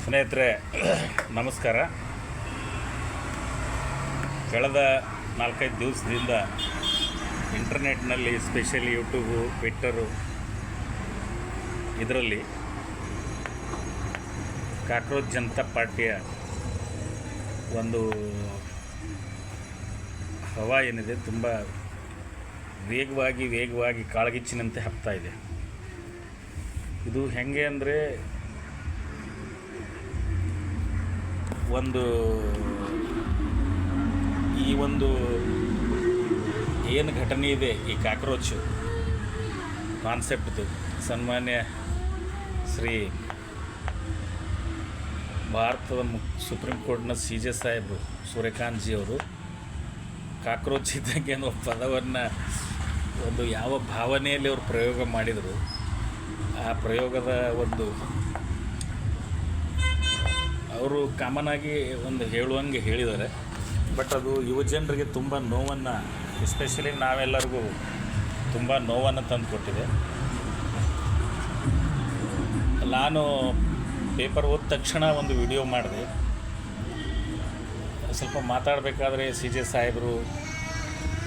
ಸ್ನೇಹಿತರೆ ನಮಸ್ಕಾರ. ಕಳೆದ 4-5 ದಿವಸದಿಂದ ಇಂಟರ್ನೆಟ್ನಲ್ಲಿ, ಸ್ಪೆಷಲಿ ಯೂಟ್ಯೂಬು, ಟ್ವಿಟ್ಟರು, ಇದರಲ್ಲಿ ಕಾಕ್ರೋಚ್ ಜನತಾ ಪಾರ್ಟಿಯ ಒಂದು ಹವಾ ಏನಿದೆ ತುಂಬ ವೇಗವಾಗಿ ಕಾಳ್ಗಿಚ್ಚಿನಂತೆ ಹಬ್ತಾ ಇದೆ. ಇದು ಹೆಂಗೆ ಅಂದರೆ ಈ ಒಂದು ಏನು ಘಟನೆ ಇದೆ, ಈ ಕಾಕ್ರೋಚ್ ಕಾನ್ಸೆಪ್ಟ್ದು ಸನ್ಮಾನ್ಯ ಶ್ರೀ ಭಾರತದ ಸುಪ್ರೀಂ ಕೋರ್ಟ್ನ CJ ಸಾಹೇಬರು ಸೂರ್ಯಕಾಂತ್ ಜಿ ಅವರು ಕಾಕ್ರೋಚ್ ಇದ್ದಂಗೆ ಅನ್ನೋ ಪದವನ್ನು ಯಾವ ಭಾವನೆಯಲ್ಲಿ ಅವರು ಪ್ರಯೋಗ ಮಾಡಿದರು, ಆ ಪ್ರಯೋಗದ ಅವರು ಕಾಮನಾಗಿ ಹೇಳುವಂಗೆ ಹೇಳಿದ್ದಾರೆ. ಬಟ್ ಅದು ಯುವಜನರಿಗೆ ತುಂಬ ನೋವನ್ನು, ಎಸ್ಪೆಷಲಿ ನಾವೆಲ್ಲರಿಗೂ ತುಂಬ ನೋವನ್ನು ತಂದುಕೊಟ್ಟಿದೆ. ನಾನು ಪೇಪರ್ ಓದಿದ ತಕ್ಷಣ ಒಂದು ವಿಡಿಯೋ ಮಾಡಿದೆ. ಸ್ವಲ್ಪ ಮಾತಾಡಬೇಕಾದ್ರೆ CJ ಸಾಹೇಬರು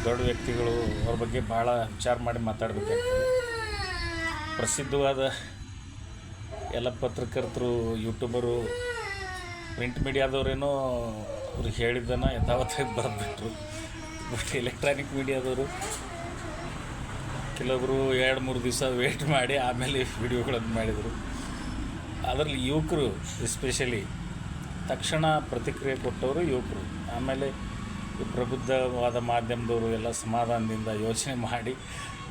ದೊಡ್ಡ ವ್ಯಕ್ತಿಗಳು, ಅವ್ರ ಬಗ್ಗೆ ಭಾಳ ವಿಚಾರ ಮಾಡಿ ಮಾತಾಡಬೇಕಾಗ್ತದೆ. ಪ್ರಸಿದ್ಧವಾದ ಎಲ್ಲ ಪತ್ರಕರ್ತರು, ಯೂಟ್ಯೂಬರು, ಪ್ರಿಂಟ್ ಮೀಡಿಯಾದವರೇನೋ ಅವ್ರಿಗೆ ಹೇಳಿದ್ದನ್ನು ಯಥಾವತ್ತಾಗಿ ಬರೆದ್ಬಿಟ್ರು. ಬಟ್ ಎಲೆಕ್ಟ್ರಾನಿಕ್ ಮೀಡಿಯಾದವರು ಕೆಲವೊಬ್ಬರು 2-3 ದಿವಸ ವೇಟ್ ಮಾಡಿ ಆಮೇಲೆ ವಿಡಿಯೋಗಳನ್ನು ಮಾಡಿದರು. ಅದರಲ್ಲಿ ಯುವಕರು ಎಸ್ಪೆಷಲಿ ತಕ್ಷಣ ಪ್ರತಿಕ್ರಿಯೆ ಕೊಟ್ಟವರು ಯುವಕರು. ಆಮೇಲೆ ಪ್ರಬುದ್ಧವಾದ ಮಾಧ್ಯಮದವರು ಎಲ್ಲ ಸಮಾಧಾನದಿಂದ ಯೋಚನೆ ಮಾಡಿ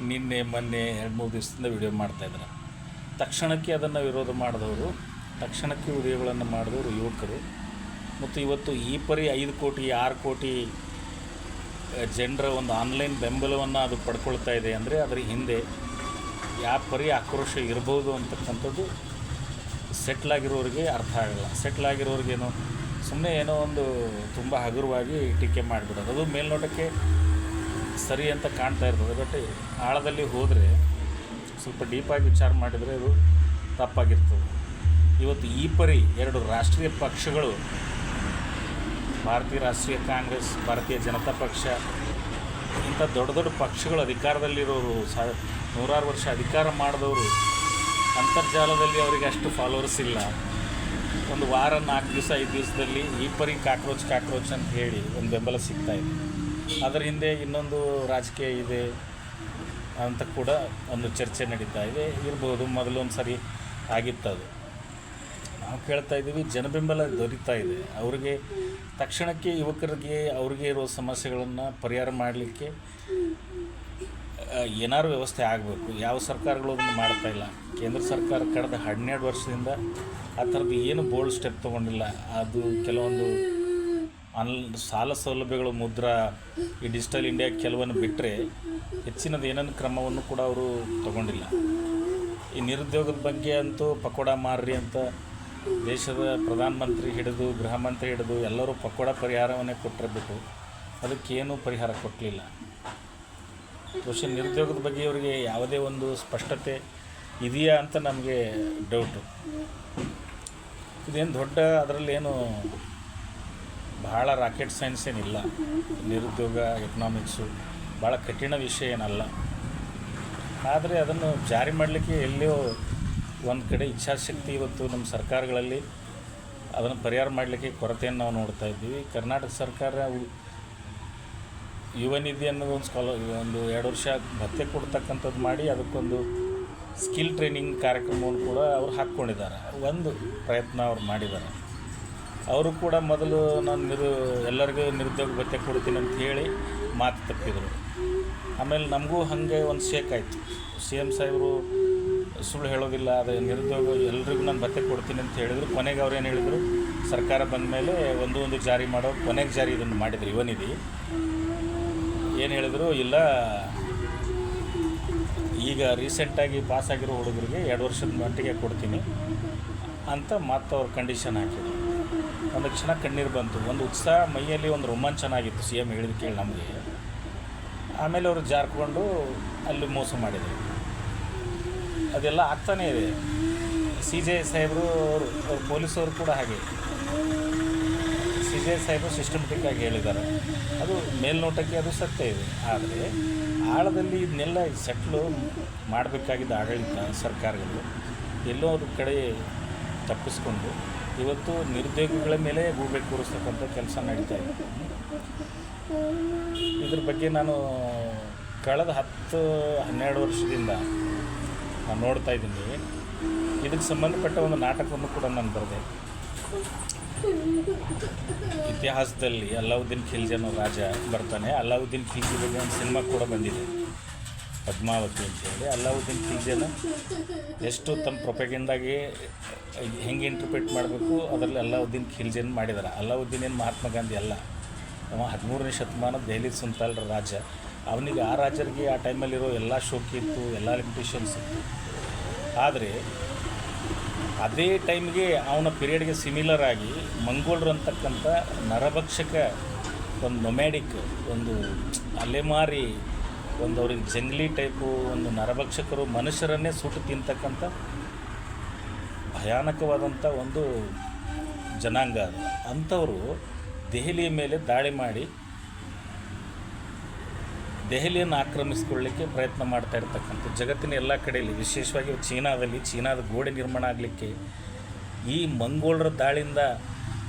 ಮೊನ್ನೆ 2-3 ದಿವಸದಿಂದ ವಿಡಿಯೋ ಮಾಡ್ತಾಯಿದ್ದಾರೆ. ತಕ್ಷಣಕ್ಕೆ ಅದನ್ನು ವಿರೋಧ ಮಾಡಿದವರು, ತಕ್ಷಣಕ್ಕೆ ವಿಡಿಯೋಗಳನ್ನು ಮಾಡಿದವರು ಯುವಕರು. ಮತ್ತು ಇವತ್ತು ಈ ಪರಿ 5 ಕೋಟಿ 6 ಕೋಟಿ ಜನರ ಒಂದು ಆನ್ಲೈನ್ ಬೆಂಬಲವನ್ನು ಅದು ಪಡ್ಕೊಳ್ತಾ ಇದೆ ಅಂದರೆ ಅದರ ಹಿಂದೆ ಯಾವ ಪರಿ ಆಕ್ರೋಶ ಇರ್ಬೋದು ಅಂತಕ್ಕಂಥದ್ದು ಸೆಟ್ಲಾಗಿರೋರಿಗೆ ಅರ್ಥ ಆಗಲ್ಲ. ಸೆಟ್ಲಾಗಿರೋರಿಗೇನೋ ಸುಮ್ಮನೆ ಏನೋ ಒಂದು ತುಂಬ ಹಗುರವಾಗಿ ಟೀಕೆ ಮಾಡಿಬಿಡೋದು, ಅದು ಮೇಲ್ನೋಟಕ್ಕೆ ಸರಿ ಅಂತ ಕಾಣ್ತಾ ಇರ್ತದೆ. ಬಟ್ ಆಳದಲ್ಲಿ ಹೋದರೆ, ಸ್ವಲ್ಪ ಡೀಪಾಗಿ ವಿಚಾರ ಮಾಡಿದರೆ ಅದು ತಪ್ಪಾಗಿರ್ತದೆ. ಇವತ್ತು ಈ ಪರಿ 2 ರಾಷ್ಟ್ರೀಯ ಪಕ್ಷಗಳು, ಭಾರತೀಯ ರಾಷ್ಟ್ರೀಯ ಕಾಂಗ್ರೆಸ್, ಭಾರತೀಯ ಜನತಾ ಪಕ್ಷ, ಇಂಥ ದೊಡ್ಡ ಪಕ್ಷಗಳು ಅಧಿಕಾರದಲ್ಲಿರೋರು, 100 ವರ್ಷ ಅಧಿಕಾರ ಮಾಡಿದವರು, ಅಂತರ್ಜಾಲದಲ್ಲಿ ಅವರಿಗೆ ಅಷ್ಟು ಫಾಲೋವರ್ಸ್ ಇಲ್ಲ. ಒಂದು ವಾರ 4 ದಿವಸ 5 ದಿವಸದಲ್ಲಿ ಈ ಪರಿ ಕಾಕ್ರೋಚ್ ಅಂತ ಹೇಳಿ ಒಂದು ಬೆಂಬಲ ಸಿಗ್ತಾಯಿದೆ. ಅದರ ಹಿಂದೆ ಇನ್ನೊಂದು ರಾಜಕೀಯ ಇದೆ ಅಂತ ಕೂಡ ಒಂದು ಚರ್ಚೆ ನಡೀತಾ ಇದೆ. ಇರ್ಬೋದು, ಮೊದಲೊಂದು ಸರಿ ಆಗಿತ್ತದು. ನಾವು ಕೇಳ್ತಾ ಇದ್ದೀವಿ, ಜನಬೆಂಬಲ ದೊರೀತಾ ಇದೆ. ಅವ್ರಿಗೆ ತಕ್ಷಣಕ್ಕೆ ಯುವಕರಿಗೆ ಅವ್ರಿಗೆ ಇರೋ ಸಮಸ್ಯೆಗಳನ್ನು ಪರಿಹಾರ ಮಾಡಲಿಕ್ಕೆ ಏನಾದ್ರು ವ್ಯವಸ್ಥೆ ಆಗಬೇಕು. ಯಾವ ಸರ್ಕಾರಗಳು ಅದನ್ನು ಮಾಡ್ತಾಯಿಲ್ಲ. ಕೇಂದ್ರ ಸರ್ಕಾರ ಕಳೆದ 12 ವರ್ಷದಿಂದ ಆ ಥರದ್ದು ಏನು ಬೋಲ್ಡ್ ಸ್ಟೆಪ್ ತೊಗೊಂಡಿಲ್ಲ. ಅದು ಕೆಲವೊಂದು ಸಾಲ ಸೌಲಭ್ಯಗಳು, ಮುದ್ರಾ, ಈ ಡಿಜಿಟಲ್ ಇಂಡಿಯಾ ಕೆಲವನ್ನು ಬಿಟ್ಟರೆ ಹೆಚ್ಚಿನದು ಏನನ್ನು ಕ್ರಮವನ್ನು ಕೂಡ ಅವರು ತಗೊಂಡಿಲ್ಲ. ಈ ನಿರುದ್ಯೋಗದ ಬಗ್ಗೆ ಅಂತೂ ಪಕೋಡ ಮಾರ್ರಿ ಅಂತ ದೇಶದ ಪ್ರಧಾನಮಂತ್ರಿ ಹಿಡಿದು ಗೃಹ ಮಂತ್ರಿ ಹಿಡಿದು ಎಲ್ಲರೂ ಪಕೋಡ ಪರಿಹಾರವನ್ನೇ ಕೊಟ್ಟಿರಬೇಕು. ಅದಕ್ಕೇನೂ ಪರಿಹಾರ ಕೊಟ್ಟಲಿಲ್ಲ. ಬಹುಶಃ ನಿರುದ್ಯೋಗದ ಬಗ್ಗೆ ಅವರಿಗೆ ಯಾವುದೇ ಒಂದು ಸ್ಪಷ್ಟತೆ ಇದೆಯಾ ಅಂತ ನಮಗೆ ಡೌಟು. ಇದೇನು ದೊಡ್ಡ ಅದರಲ್ಲೇನು ಭಾಳ ರಾಕೆಟ್ ಸೈನ್ಸ್ ಏನಿಲ್ಲ. ನಿರುದ್ಯೋಗ, ಎಕನಾಮಿಕ್ಸು ಭಾಳ ಕಠಿಣ ವಿಷಯ ಏನಲ್ಲ. ಆದರೆ ಅದನ್ನು ಜಾರಿ ಮಾಡಲಿಕ್ಕೆ ಎಲ್ಲಿಯೋ ಒಂದು ಕಡೆ ಇಚ್ಛಾಶಕ್ತಿ ಇವತ್ತು ನಮ್ಮ ಸರ್ಕಾರಗಳಲ್ಲಿ ಅದನ್ನು ಪರಿಹಾರ ಮಾಡಲಿಕ್ಕೆ ಕೊರತೆಯನ್ನು ನಾವು ನೋಡ್ತಾ ಇದ್ದೀವಿ. ಕರ್ನಾಟಕ ಸರ್ಕಾರ ಯುವ ನಿಧಿ ಅನ್ನೋದು ಒಂದು 2 ವರ್ಷ ಭತ್ಯೆ ಕೊಡ್ತಕ್ಕಂಥದ್ದು ಮಾಡಿ ಅದಕ್ಕೊಂದು ಸ್ಕಿಲ್ ಟ್ರೈನಿಂಗ್ ಕಾರ್ಯಕ್ರಮವನ್ನು ಕೂಡ ಅವರು ಹಾಕ್ಕೊಂಡಿದ್ದಾರೆ. ಒಂದು ಪ್ರಯತ್ನ ಅವ್ರು ಮಾಡಿದ್ದಾರೆ. ಅವರು ಕೂಡ ಮೊದಲು ನಾನು ಎಲ್ಲರಿಗೂ ನಿರುದ್ಯೋಗ ಭತ್ಯೆ ಕೊಡ್ತೀನಿ ಅಂತ ಹೇಳಿ ಮಾತು ತಪ್ಪಿದರು. ಆಮೇಲೆ ನಮಗೂ ಹಾಗೆ ಒಂದು ಶೇಕ್ ಆಯಿತು. CM ಸಾಹೇಬರು ಸುಳ್ಳು ಹೇಳೋದಿಲ್ಲ, ಅದು ನಿರುದ್ಯೋಗ ಎಲ್ರಿಗೂ ನಾನು ಭತ್ಯೆ ಕೊಡ್ತೀನಿ ಅಂತ ಹೇಳಿದರು. ಕೊನೆಗೆ ಅವ್ರು ಏನು ಹೇಳಿದರು, ಸರ್ಕಾರ ಬಂದ ಮೇಲೆ ಒಂದು ಜಾರಿ ಮಾಡೋ ಕೊನೆಗೆ ಜಾರಿ ಇದನ್ನು ಮಾಡಿದರು. ಯುವ ನಿಧಿ ಏನು ಹೇಳಿದರು, ಇಲ್ಲ ಈಗ ರೀಸೆಂಟಾಗಿ ಪಾಸಾಗಿರೋ ಹುಡುಗರಿಗೆ 2 ವರ್ಷದ ಮಟ್ಟಿಗೆ ಕೊಡ್ತೀನಿ ಅಂತ ಮತ್ತೆ ಅವ್ರು ಕಂಡೀಷನ್ ಹಾಕಿದ್ರು. ಒಂದು ಕ್ಷಣ ಕಣ್ಣೀರು ಬಂತು. ಒಂದು ಉತ್ಸಾಹ ಮೈಯಲ್ಲಿ, ಒಂದು ರೋಮಾಂಚನ ಆಗಿತ್ತು CM ಹೇಳಿದ ಕೇಳಿ ನಮಗೆ. ಆಮೇಲೆ ಅವರು ಜಾರ್ಕೊಂಡು ಅಲ್ಲಿ ಮೋಸ ಮಾಡಿದರು. ಅದೆಲ್ಲ ಆಗ್ತಾನೇ ಇದೆ. CJ ಸಾಹೇಬರು ಅವ್ರು ಪೊಲೀಸವರು ಕೂಡ ಹಾಗೆ CJ ಸಾಹೇಬರು ಸಿಸ್ಟಮೆಟಿಕ್ ಆಗಿ ಹೇಳಿದ್ದಾರೆ. ಅದು ಮೇಲ್ನೋಟಕ್ಕೆ ಅದು ಸತ್ಯ ಇದೆ. ಆದರೆ ಆಳದಲ್ಲಿ ಇದನ್ನೆಲ್ಲ ಸೆಟ್ಲು ಮಾಡಬೇಕಾಗಿದ್ದ ಆಡಳಿತ ಸರ್ಕಾರಗಳು ಎಲ್ಲೋ ಒಂದು ಕಡೆ ತಪ್ಪಿಸ್ಕೊಂಡು ಇವತ್ತು ನಿರುದ್ಯೋಗಿಗಳ ಮೇಲೆ ಗೂಬೆ ಕೂರಿಸ್ತಕ್ಕಂಥ ಕೆಲಸ ನಡೀತಾ ಇದೆ. ಇದ್ರ ಬಗ್ಗೆ ನಾನು ಕಳೆದ 10-12 ವರ್ಷದಿಂದ ನಾನು ನೋಡ್ತಾ ಇದ್ದೀನಿ. ಇದಕ್ಕೆ ಸಂಬಂಧಪಟ್ಟ ಒಂದು ನಾಟಕವನ್ನು ಕೂಡ ನಾನು ಬರೆದೆ. ಇತಿಹಾಸದಲ್ಲಿ ಅಲ್ಲಾವುದ್ದೀನ್ ಖಿಲ್ಜಿ ಅನ್ನೋ ರಾಜ ಬರ್ತಾನೆ. ಅಲ್ಲಾವುದ್ದೀನ್ ಖಿಲ್ಜಿ ಬಗ್ಗೆ ಒಂದು ಸಿನಿಮಾ ಕೂಡ ಬಂದಿದೆ, ಪದ್ಮಾವತಿ ಅಂತೇಳಿ. ಅಲ್ಲಾವುದ್ದೀನ್ ಖಿಲ್ಜಿನ ಎಷ್ಟು ತಮ್ಮ ಪ್ರೊಪೆಗೆಂಡಾಗಿ ಹೆಂಗೆ ಇಂಟರ್ಪ್ರಿಟ್ ಮಾಡಬೇಕು ಅದರಲ್ಲಿ ಅಲ್ಲಾವುದ್ದೀನ್ ಖಿಲ್ಜಿನ ಮಾಡಿದ್ದಾರೆ. ಅಲ್ಲಾವುದ್ದೀನ್ ಏನು ಮಹಾತ್ಮ ಗಾಂಧಿ ಅಲ್ಲ, ಅವ 13ನೇ ಶತಮಾನ ದೆಹಲಿ ಸುಲ್ತಾನರ ರಾಜ. ಅವನಿಗೆ ಆ ರಾಜರಿಗೆ ಆ ಟೈಮಲ್ಲಿರೋ ಎಲ್ಲ ಶೋಕಿ ಇತ್ತು, ಎಲ್ಲ ಲಿಮಿಟೇಷನ್ಸ್ ಇತ್ತು. ಆದರೆ ಅದೇ ಟೈಮ್ಗೆ ಅವನ ಪೀರಿಯಡ್ಗೆ ಸಿಮಿಲರ್ ಆಗಿ ಮಂಗೋಲರು ಅಂತಕ್ಕಂಥ ನರಭಕ್ಷಕ, ಒಂದು ನೊಮ್ಯಾಡಿಕ್, ಒಂದು ಅಲೆಮಾರಿ, ಒಂದು ಅವ್ರಿಗೆ ಜಂಗ್ಲಿ ಟೈಪು ಒಂದು ನರಭಕ್ಷಕರು, ಮನುಷ್ಯರನ್ನೇ ಸುಟ್ಟು ತಿಂತಕ್ಕಂಥ ಭಯಾನಕವಾದಂಥ ಒಂದು ಜನಾಂಗ ಅದು. ಅಂಥವರು ದೆಹಲಿಯ ಮೇಲೆ ದಾಳಿ ಮಾಡಿ ದೆಹಲಿಯನ್ನು ಆಕ್ರಮಿಸ್ಕೊಳ್ಳಿಕ್ಕೆ ಪ್ರಯತ್ನ ಮಾಡ್ತಾ ಇರ್ತಕ್ಕಂಥ ಜಗತ್ತಿನ ಎಲ್ಲ ಕಡೆಯಲ್ಲಿ, ವಿಶೇಷವಾಗಿ ಚೀನಾದ ಗೋಡೆ ನಿರ್ಮಾಣ ಆಗಲಿಕ್ಕೆ ಈ ಮಂಗೋಲರ ದಾಳಿಯಿಂದ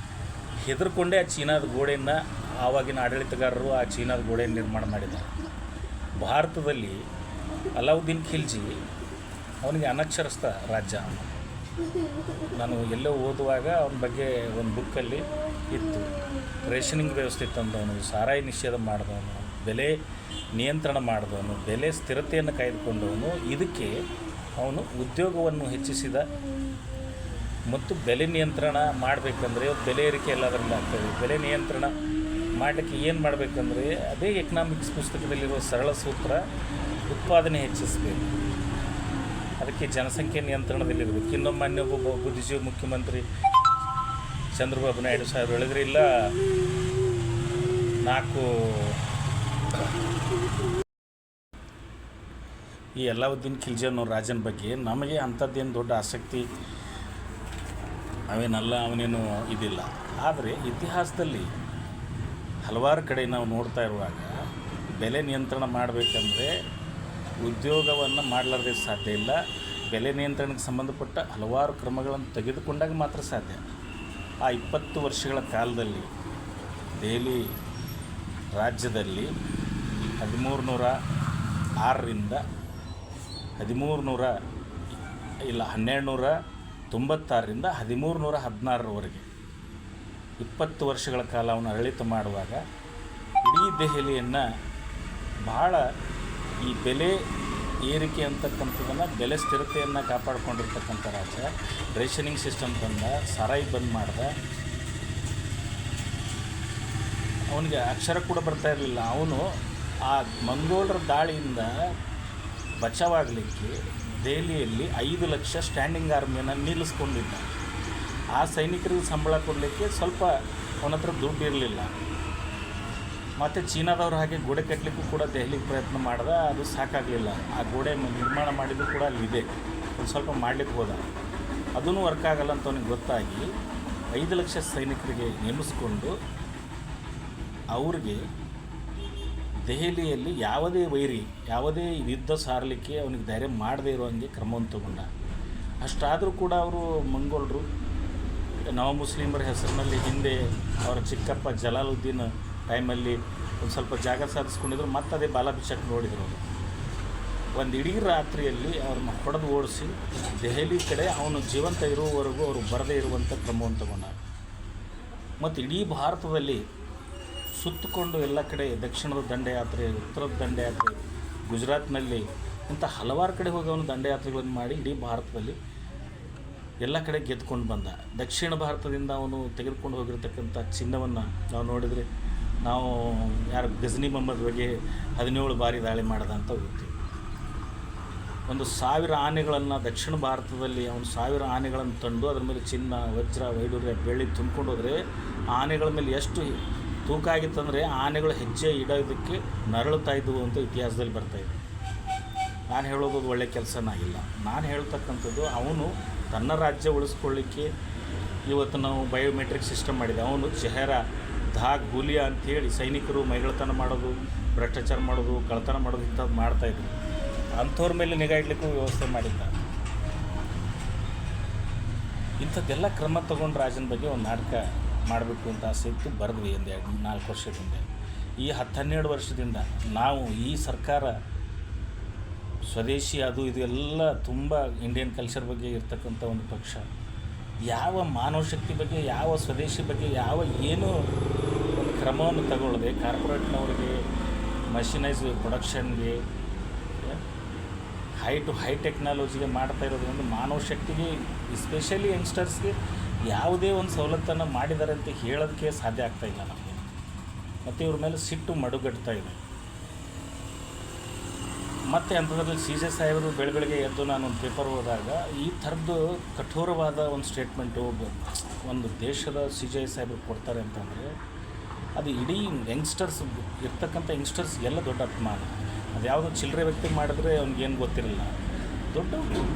ಹೆದರ್ಕೊಂಡೇ ಆ ಚೀನಾದ ಗೋಡೆಯನ್ನು ಆವಾಗಿನ ಆಡಳಿತಗಾರರು ಆ ಚೀನಾದ ಗೋಡೆಯನ್ನು ನಿರ್ಮಾಣ ಮಾಡಿದ್ದಾರೆ. ಭಾರತದಲ್ಲಿ ಅಲ್ಲಾವುದ್ದೀನ್ ಖಿಲ್ಜಿ ಅವನಿಗೆ ಅನಕ್ಷರಸ್ಥ ರಾಜ್ಯ. ನಾನು ಎಲ್ಲೋ ಓದುವಾಗ ಅವನ ಬಗ್ಗೆ ಒಂದು ಬುಕ್ಕಲ್ಲಿ ಇತ್ತು. ರೇಷನಿಂಗ್ ವ್ಯವಸ್ಥೆ ತಂದವನು, ಸಾರಾಯಿ ನಿಷೇಧ ಮಾಡಿದವನು, ಬೆಲೆ ನಿಯಂತ್ರಣ ಮಾಡಿದವನು, ಬೆಲೆ ಸ್ಥಿರತೆಯನ್ನು ಕಾಯ್ದುಕೊಂಡವನು. ಇದಕ್ಕೆ ಅವನು ಉದ್ಯೋಗವನ್ನು ಹೆಚ್ಚಿಸಿದ ಮತ್ತು ಬೆಲೆ ನಿಯಂತ್ರಣ ಮಾಡಬೇಕಂದ್ರೆ ಬೆಲೆ ಏರಿಕೆ ಎಲ್ಲದರಲ್ಲಿ ಆಗ್ತದೆ. ಬೆಲೆ ನಿಯಂತ್ರಣ ಮಾಡಲಿಕ್ಕೆ ಏನು ಮಾಡಬೇಕಂದ್ರೆ ಅದೇ ಎಕನಾಮಿಕ್ಸ್ ಪುಸ್ತಕದಲ್ಲಿರುವ ಸರಳ ಸೂತ್ರ, ಉತ್ಪಾದನೆ ಹೆಚ್ಚಿಸಬೇಕು, ಅದಕ್ಕೆ ಜನಸಂಖ್ಯೆ ನಿಯಂತ್ರಣದಲ್ಲಿರಬೇಕು. ಇನ್ನೊಮ್ಮೆ ಮಾನ್ಯೊಬ್ಬ ಬುದ್ಧಿಜೀವಿ ಮುಖ್ಯಮಂತ್ರಿ ಚಂದ್ರಬಾಬು ನಾಯ್ಡು ಸಾಹೇಬರು ಹೇಳಿದ್ರೆ, ಇಲ್ಲ 4 ಈ ಅಲ್ಲಾವುದ್ದೀನ್ ಖಿಲ್ಜಿ ಅನ್ನೋ ರಾಜನ ಬಗ್ಗೆ ನಮಗೆ ಅಂಥದ್ದೇನು ದೊಡ್ಡ ಆಸಕ್ತಿ ಅವೇನಲ್ಲ, ಅವನೇನು ಇದಿಲ್ಲ. ಆದರೆ ಇತಿಹಾಸದಲ್ಲಿ ಹಲವಾರು ಕಡೆ ನಾವು ನೋಡ್ತಾ ಇರುವಾಗ ಬೆಲೆ ನಿಯಂತ್ರಣ ಮಾಡಬೇಕಂದ್ರೆ ಉದ್ಯೋಗವನ್ನು ಮಾಡಲಾರ್ದೆ ಸಾಧ್ಯ ಇಲ್ಲ. ಬೆಲೆ ನಿಯಂತ್ರಣಕ್ಕೆ ಸಂಬಂಧಪಟ್ಟ ಹಲವಾರು ಕ್ರಮಗಳನ್ನು ತೆಗೆದುಕೊಂಡಾಗ ಮಾತ್ರ ಸಾಧ್ಯ. ಆ 20 ವರ್ಷಗಳ ಕಾಲದಲ್ಲಿ ದೆಹಲಿ ರಾಜ್ಯದಲ್ಲಿ 1296ರಿಂದ 1296ರಿಂದ 1316ರವರೆಗೆ 20 ವರ್ಷಗಳ ಕಾಲ ಅವನು ಆಡಳಿತ ಮಾಡುವಾಗ ಇಡೀ ದೆಹಲಿಯನ್ನು ಬಹಳ ಈ ಬೆಲೆ ಏರಿಕೆ ಅಂತಕ್ಕಂಥದ್ದನ್ನು, ಬೆಲೆ ಸ್ಥಿರತೆಯನ್ನು ಕಾಪಾಡಿಕೊಂಡಿರ್ತಕ್ಕಂಥ ರಾಜ. ರೇಷನಿಂಗ್ ಸಿಸ್ಟಮ್ ತಂದ, ಸಾರಾಯಿ ಬಂದ್ ಮಾಡ್ದ. ಅವನಿಗೆ ಅಕ್ಷರ ಕೂಡ ಬರ್ತಾ ಇರಲಿಲ್ಲ. ಅವನು ಆ ಮಂಗೋಲರ ದಾಳಿಯಿಂದ ಬಚಾವಾಗಲಿಕ್ಕೆ ದೆಹಲಿಯಲ್ಲಿ 5 ಲಕ್ಷ ಸ್ಟ್ಯಾಂಡಿಂಗ್ ಆರ್ಮಿಯನ್ನು ನಿಲ್ಲಿಸ್ಕೊಂಡಿದ್ದ. ಆ ಸೈನಿಕರಿಗೆ ಸಂಬಳ ಕೊಡಲಿಕ್ಕೆ ಸ್ವಲ್ಪ ಅವನ ಹತ್ರ ದುಡ್ಡು ಇರಲಿಲ್ಲ. ಮತ್ತು ಚೀನಾದವ್ರು ಹಾಗೆ ಗೋಡೆ ಕಟ್ಟಲಿಕ್ಕೂ ಕೂಡ ದೆಹಲಿಗೆ ಪ್ರಯತ್ನ ಮಾಡ್ದ. ಅದು ಸಾಕಾಗಲಿಲ್ಲ. ಆ ಗೋಡೆ ನಿರ್ಮಾಣ ಮಾಡಿದ್ದು ಕೂಡ ಅಲ್ಲಿದೆ, ಒಂದು ಸ್ವಲ್ಪ ಮಾಡಲಿಕ್ಕೆ ಹೋದ. ಅದೂ ವರ್ಕ್ ಆಗಲ್ಲ ಅಂತ ಅವನಿಗೆ ಗೊತ್ತಾಗಿ 5 ಲಕ್ಷ ಸೈನಿಕರಿಗೆ ನೇಮಿಸ್ಕೊಂಡು ಅವ್ರಿಗೆ ದೆಹಲಿಯಲ್ಲಿ ಯಾವುದೇ ಯುದ್ಧ ಸಾರಲಿಕ್ಕೆ ಅವನಿಗೆ ಧೈರ್ಯ ಮಾಡದೇ ಇರೋಂಗೆ ಕ್ರಮವನ್ನು ತಗೊಂಡ. ಅಷ್ಟಾದರೂ ಕೂಡ ಅವರು ಮಂಗೋಲರು ನವಮುಸ್ಲಿಮರ ಹೆಸರಿನಲ್ಲಿ ಹಿಂದೆ ಅವರ ಚಿಕ್ಕಪ್ಪ ಜಲಾಲುದ್ದೀನ್ ಟೈಮಲ್ಲಿ ಒಂದು ಸ್ವಲ್ಪ ಜಾಗ ಸಾಧಿಸ್ಕೊಂಡಿದ್ರು. ಮತ್ತು ಅದೇ ಬಾಲಾಭಿಷೇಕ್ ನೋಡಿದರು. ಅವರು ಒಂದು ಇಡೀ ರಾತ್ರಿಯಲ್ಲಿ ಅವ್ರನ್ನ ಹೊಡೆದು ಓಡಿಸಿ ದೆಹಲಿ ಕಡೆ ಅವನು ಜೀವಂತ ಇರುವವರೆಗೂ ಅವರು ಬರದೇ ಇರುವಂಥ ಕ್ರಮವನ್ನು ತಗೊಂಡ. ಮತ್ತು ಇಡೀ ಭಾರತದಲ್ಲಿ ಸುತ್ತಕೊಂಡು ಎಲ್ಲ ಕಡೆ ದಕ್ಷಿಣದ ದಂಡಯಾತ್ರೆ, ಉತ್ತರದ ದಂಡಯಾತ್ರೆ, ಗುಜರಾತ್ನಲ್ಲಿ ಇಂಥ ಹಲವಾರು ಕಡೆ ಹೋಗಿ ಅವನು ದಂಡಯಾತ್ರೆಗಳನ್ನು ಮಾಡಿ ಇಡೀ ಭಾರತದಲ್ಲಿ ಎಲ್ಲ ಕಡೆ ಗೆದ್ದುಕೊಂಡು ಬಂದ. ದಕ್ಷಿಣ ಭಾರತದಿಂದ ಅವನು ತೆಗೆದುಕೊಂಡು ಹೋಗಿರ್ತಕ್ಕಂಥ ಚಿನ್ನವನ್ನು ನಾವು ನೋಡಿದರೆ ನಾವು ಯಾರು ಗಜ್ನಿ ಮೊಹಮ್ಮದ್ ಬಗ್ಗೆ 17 ಬಾರಿ ದಾಳಿ ಮಾಡ್ದ ಅಂತ ಗೊತ್ತೀವಿ. 1000 ಆನೆಗಳನ್ನು ದಕ್ಷಿಣ ಭಾರತದಲ್ಲಿ ಅವನು 1000 ಆನೆಗಳನ್ನು ತಂದು ಅದರ ಮೇಲೆ ಚಿನ್ನ, ವಜ್ರ, ವೈಡೂರ್ಯ, ಬೆಳ್ಳಿ ತುಂಬಿಕೊಂಡು ಹೋದರೆ ಆನೆಗಳ ಮೇಲೆ ಎಷ್ಟು ತೂಕ ಆಗಿತ್ತಂದರೆ ಆನೆಗಳು ಹೆಜ್ಜೆ ಇಡೋದಕ್ಕೆ ನರಳುತ್ತಾ ಇದ್ದವು ಅಂತ ಇತಿಹಾಸದಲ್ಲಿ ಬರ್ತಾಯಿದೆ. ನಾನು ಹೇಳೋದು ಒಳ್ಳೆಯ ಕೆಲಸನಾಗಿಲ್ಲ. ನಾನು ಹೇಳ್ತಕ್ಕಂಥದ್ದು ಅವನು ತನ್ನ ರಾಜ್ಯ ಉಳಿಸ್ಕೊಳ್ಳಿಕ್ಕೆ ಇವತ್ತು ನಾವು ಬಯೋಮೆಟ್ರಿಕ್ ಸಿಸ್ಟಮ್ ಮಾಡಿದೆ. ಅವನು ಚೆಹರಾ ಧಾಗ್ ಗೂಲಿಯಾ ಅಂಥೇಳಿ ಸೈನಿಕರು ಮೈಗಳ್ತನ ಮಾಡೋದು, ಭ್ರಷ್ಟಾಚಾರ ಮಾಡೋದು, ಕಳ್ತನ ಮಾಡೋದು ಇಂಥದ್ದು ಮಾಡ್ತಾಯಿದ್ರು. ಅಂಥವ್ರ ಮೇಲೆ ನಿಗಾ ಇಡಲಿಕ್ಕೂ ವ್ಯವಸ್ಥೆ ಮಾಡಿದ್ದ. ಇಂಥದ್ದೆಲ್ಲ ಕ್ರಮ ತೊಗೊಂಡು ರಾಜನ ಬಗ್ಗೆ ಒಂದು ನಾಟಕ ಮಾಡಬೇಕು ಅಂತ ಆಸೆ ಇತ್ತು. ಬರೆದ್ವಿ ಒಂದು 4 ವರ್ಷದಿಂದ. ಈ 10-12 ವರ್ಷದಿಂದ ನಾವು ಈ ಸರ್ಕಾರ ಸ್ವದೇಶಿ ಅದು ಇದು ಎಲ್ಲ ತುಂಬ ಇಂಡಿಯನ್ ಕಲ್ಚರ್ ಬಗ್ಗೆ ಇರ್ತಕ್ಕಂಥ ಒಂದು ಪಕ್ಷ. ಯಾವ ಮಾನವ ಶಕ್ತಿ ಬಗ್ಗೆ, ಯಾವ ಸ್ವದೇಶಿ ಬಗ್ಗೆ ಯಾವ ಏನೂ ಒಂದು ಕ್ರಮವನ್ನು ತಗೊಳ್ಳದೆ ಕಾರ್ಪೊರೇಟ್ನವ್ರಿಗೆ ಮಷಿನೈಸ್ ಪ್ರೊಡಕ್ಷನ್ಗೆ ಹೈ ಟೆಕ್ನಾಲಜಿಗೆ ಮಾಡ್ತಾ ಇರೋದ್ರಿಂದ ಮಾನವ ಶಕ್ತಿಗೆ ಎಸ್ಪೆಷಲಿ ಯಂಗ್ಸ್ಟರ್ಸ್ಗೆ ಯಾವುದೇ ಒಂದು ಸವಲತ್ತನ್ನು ಮಾಡಿದ್ದಾರೆ ಅಂತ ಹೇಳೋದಕ್ಕೆ ಸಾಧ್ಯ ಆಗ್ತಾಯಿಲ್ಲ ನಮಗೆ. ಮತ್ತು ಇವ್ರ ಮೇಲೆ ಸಿಟ್ಟು ಮಡುಗಡ್ತಾ ಇದೆ. ಮತ್ತು ಅಂಥದ್ರಲ್ಲಿ CJ ಸಾಹೇಬರು ಬೆಳಗ್ಗೆ ಎದ್ದು ನಾನು ಒಂದು ಪೇಪರ್ ಓದಿದಾಗ ಈ ಥರದ್ದು ಕಠೋರವಾದ ಒಂದು ಸ್ಟೇಟ್ಮೆಂಟು ಒಂದು ದೇಶದ CJ ಸಾಹೇಬರು ಕೊಡ್ತಾರೆ ಅಂತಂದರೆ ಅದು ಇಡೀ ಯಂಗ್ಸ್ಟರ್ಸ್ ಇರ್ತಕ್ಕಂಥ ಯಂಗ್ಸ್ಟರ್ಸ್ಗೆಲ್ಲ ದೊಡ್ಡ ಅಪಮಾನ. ಅದು ಯಾವುದೋ ಚಿಲ್ಲರೆ ವ್ಯಕ್ತಿ ಮಾಡಿದ್ರೆ ಅವ್ನಿಗೇನು ಗೊತ್ತಿರಲಿಲ್ಲ. ದೊಡ್ಡ